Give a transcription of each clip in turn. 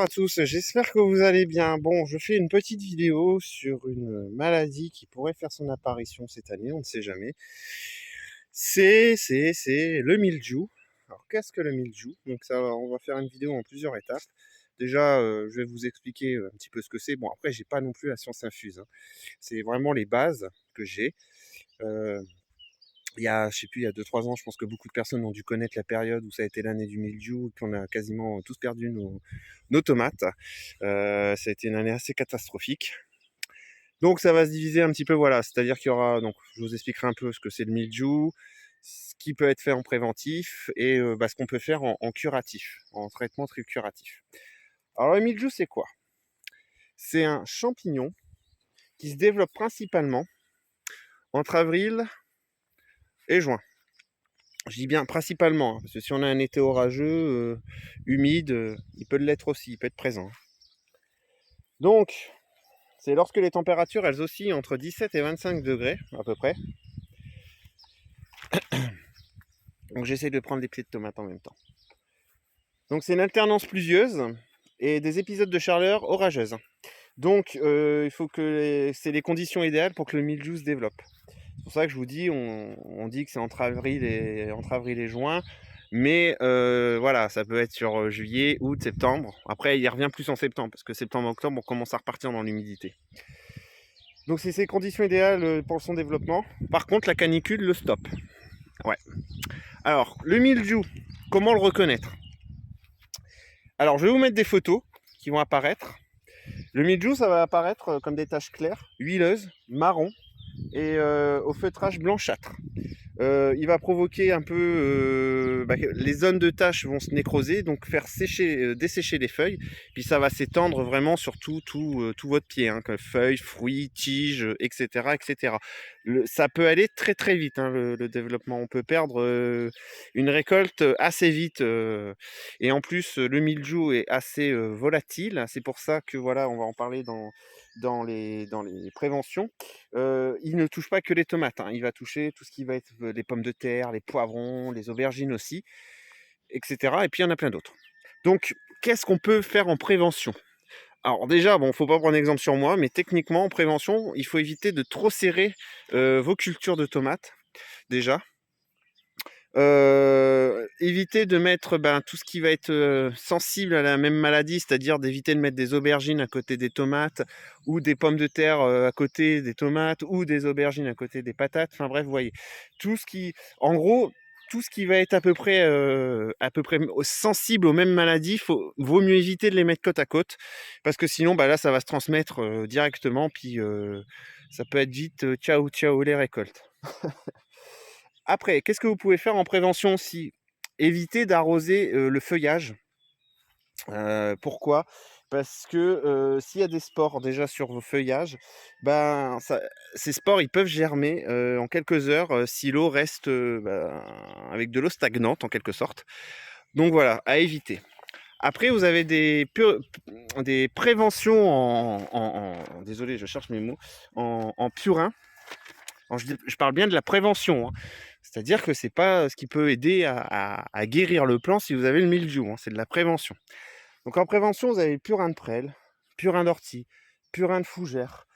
à tous, j'espère que vous allez bien. Bon, je fais une petite vidéo sur une maladie qui pourrait faire son apparition cette année, on ne sait jamais. C'est le mildiou. Alors, qu'est-ce que le mildiou? Donc ça, on va faire une vidéo en plusieurs étapes. Déjà, je vais vous expliquer un petit peu ce que c'est. Bon, après, j'ai pas non plus la science infuse, hein. C'est vraiment les bases que j'ai. Euh, il y a, je sais plus, il y a 2-3 ans, je pense que beaucoup de personnes ont dû connaître la période où ça a été l'année du mildiou, qu'on a quasiment tous perdu nos tomates. Ça a été une année assez catastrophique. Donc ça va se diviser un petit peu, voilà, c'est-à-dire qu'il y aura, donc je vous expliquerai un peu ce que c'est le mildiou, ce qui peut être fait en préventif et ce qu'on peut faire en curatif, en traitement très curatif. Alors le mildiou, c'est quoi? C'est un champignon qui se développe principalement entre avril et juin. Je dis bien principalement, hein, parce que si on a un été orageux, humide, il peut l'être aussi, il peut être présent. Donc, c'est lorsque les températures, elles oscillent entre 17 et 25 degrés, à peu près. Donc j'essaie de prendre des pieds de tomates en même temps. Donc c'est une alternance pluvieuse et des épisodes de chaleur orageuses. Donc il faut que c'est les conditions idéales pour que le mildiou se développe. C'est pour ça que je vous dis, on dit que c'est entre avril et juin. Mais voilà, ça peut être sur juillet, août, septembre. Après, il revient plus en septembre, parce que septembre-octobre, on commence à repartir dans l'humidité. Donc c'est ces conditions idéales pour son développement. Par contre, la canicule le stoppe. Ouais. Alors, le mildiou, comment le reconnaître? Alors, je vais vous mettre des photos qui vont apparaître. Le mildiou, ça va apparaître comme des taches claires, huileuses, marron et au feutrage blanchâtre. Il va provoquer un peu... les zones de taches vont se nécroser, donc faire dessécher les feuilles. Puis ça va s'étendre vraiment sur tout votre pied, hein, que feuilles, fruits, tiges, etc. etc. Ça peut aller très très vite, hein, le développement. On peut perdre une récolte assez vite. Et en plus, le mildiou est assez volatile. C'est pour ça que voilà, on va en parler dans les préventions. Il ne touche pas que les tomates, hein. Il va toucher tout ce qui va être les pommes de terre, les poivrons, les aubergines aussi, etc. Et puis il y en a plein d'autres. Donc, qu'est-ce qu'on peut faire en prévention? Alors déjà, bon, faut pas prendre exemple sur moi, mais techniquement, en prévention, il faut éviter de trop serrer vos cultures de tomates, déjà. Éviter de mettre tout ce qui va être sensible à la même maladie, c'est-à-dire d'éviter de mettre des aubergines à côté des tomates ou des pommes de terre à côté des tomates ou des aubergines à côté des patates. Enfin bref, vous voyez, en gros, tout ce qui va être à peu près sensible aux mêmes maladies, vaut mieux éviter de les mettre côte à côte, parce que sinon, là, ça va se transmettre directement, puis ça peut être vite ciao ciao les récoltes. Après, qu'est-ce que vous pouvez faire en prévention aussi? Éviter d'arroser le feuillage. Pourquoi? Parce que s'il y a des spores déjà sur vos feuillages, ces spores ils peuvent germer en quelques heures si l'eau reste avec de l'eau stagnante en quelque sorte. Donc voilà, à éviter. Après, vous avez des préventions désolé, je cherche mes mots, en purin. Alors, je parle bien de la prévention, hein. C'est-à-dire que c'est pas ce qui peut aider à guérir le plan si vous avez le mildiou, hein, c'est de la prévention. Donc en prévention, vous avez le purin de prêle, purin d'ortie, purin de fougère,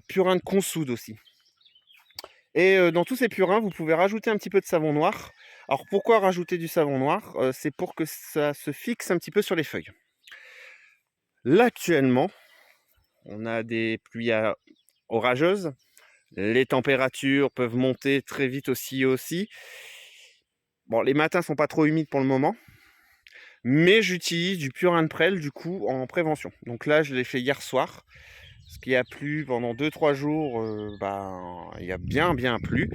purin de consoude aussi. Et dans tous ces purins, vous pouvez rajouter un petit peu de savon noir. Alors pourquoi rajouter du savon noir? C'est pour que ça se fixe un petit peu sur les feuilles. Là actuellement, on a des pluies orageuses. Les températures peuvent monter très vite aussi. Bon, les matins sont pas trop humides pour le moment, mais j'utilise du purin de prêle du coup en prévention. Donc là, je l'ai fait hier soir, parce qu'il a plu pendant 2-3 jours. Il y a bien plu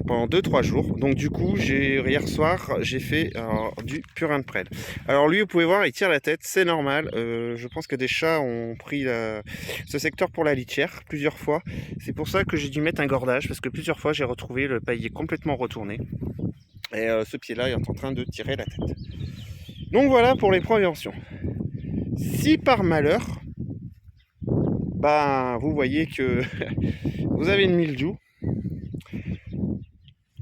pendant 2-3 jours. Donc du coup, hier soir, j'ai fait du purin de prêle. Alors lui, vous pouvez voir, il tire la tête, c'est normal. Je pense que des chats ont pris ce secteur pour la litière plusieurs fois. C'est pour ça que j'ai dû mettre un gordage, parce que plusieurs fois, j'ai retrouvé le paillet complètement retourné. Et ce pied-là est en train de tirer la tête. Donc voilà pour les préventions. Si par malheur, vous voyez que vous avez une mildiou,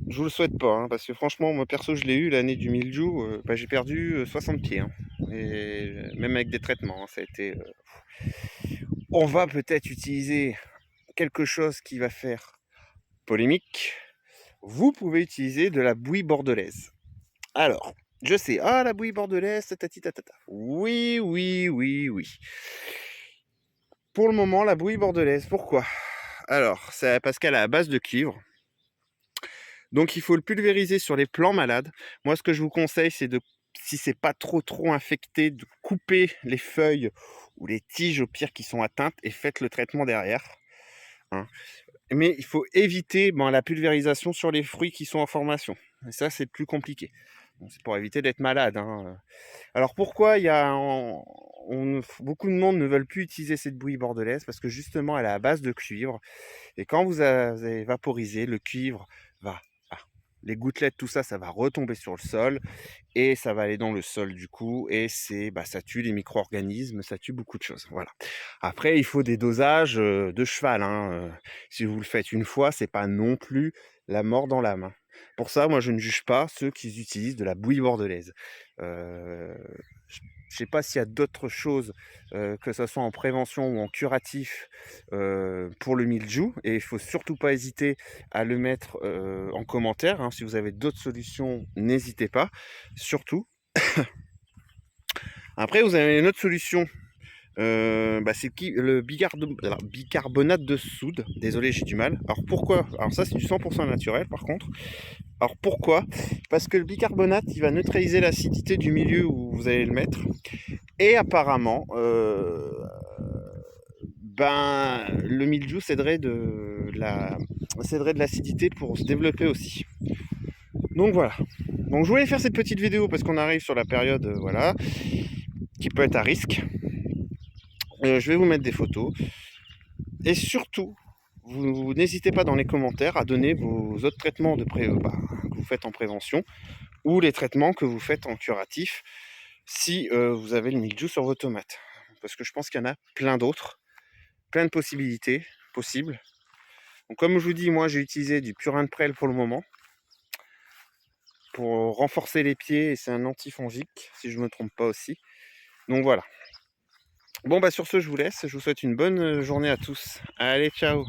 je vous le souhaite pas, hein, parce que franchement, moi perso, je l'ai eu l'année du mildiou, j'ai perdu 60 pieds, hein. et même avec des traitements, hein, ça a été, on va peut-être utiliser quelque chose qui va faire polémique. Vous pouvez utiliser de la bouillie bordelaise. Alors, je sais, ah la bouillie bordelaise, tatati tatata. Oui, oui, oui, oui. Pour le moment, la bouillie bordelaise, pourquoi? Alors, c'est parce qu'elle est à base de cuivre. Donc il faut le pulvériser sur les plants malades. Moi, ce que je vous conseille, c'est de, si c'est pas trop infecté, de couper les feuilles ou les tiges au pire qui sont atteintes et faites le traitement derrière, hein. Mais il faut éviter, bon, la pulvérisation sur les fruits qui sont en formation. Et ça, c'est le plus compliqué. Bon, c'est pour éviter d'être malade, hein. Alors pourquoi il y a beaucoup de monde ne veulent plus utiliser cette bouillie bordelaise? Parce que justement, elle est à base de cuivre. Et quand vous avez vaporisé, le cuivre va, ah, les gouttelettes, tout ça, ça va retomber sur le sol et ça va aller dans le sol du coup. Et ça tue les micro-organismes, ça tue beaucoup de choses. Voilà. Après, il faut des dosages de cheval, hein. Si vous le faites une fois, c'est pas non plus la mort dans l'âme, hein. Pour ça, moi, je ne juge pas ceux qui utilisent de la bouillie bordelaise. Euh, je sais pas s'il y a d'autres choses, que ça soit en prévention ou en curatif, pour le mildiou, et il faut surtout pas hésiter à le mettre, en commentaire, hein. Si vous avez d'autres solutions, n'hésitez pas, surtout. Après, vous avez une autre solution, c'est le bicarbonate de soude. Désolé, j'ai du mal. Alors pourquoi? Alors ça, c'est du 100 naturel par contre. Alors pourquoi? Parce que le bicarbonate, il va neutraliser l'acidité du milieu où vous allez le mettre. Et apparemment, le mildiou céderait de l'acidité pour se développer aussi. Donc voilà. Donc je voulais faire cette petite vidéo parce qu'on arrive sur la période, voilà, qui peut être à risque. Je vais vous mettre des photos. Et surtout, vous n'hésitez pas dans les commentaires à donner vos autres traitements que vous faites en prévention ou les traitements que vous faites en curatif si vous avez le mildiou sur vos tomates. Parce que je pense qu'il y en a plein d'autres, plein de possibilités possibles. Donc comme je vous dis, moi j'ai utilisé du purin de prêle pour le moment pour renforcer les pieds et c'est un antifongique si je ne me trompe pas aussi. Donc voilà. Bon sur ce je vous laisse, je vous souhaite une bonne journée à tous. Allez, ciao.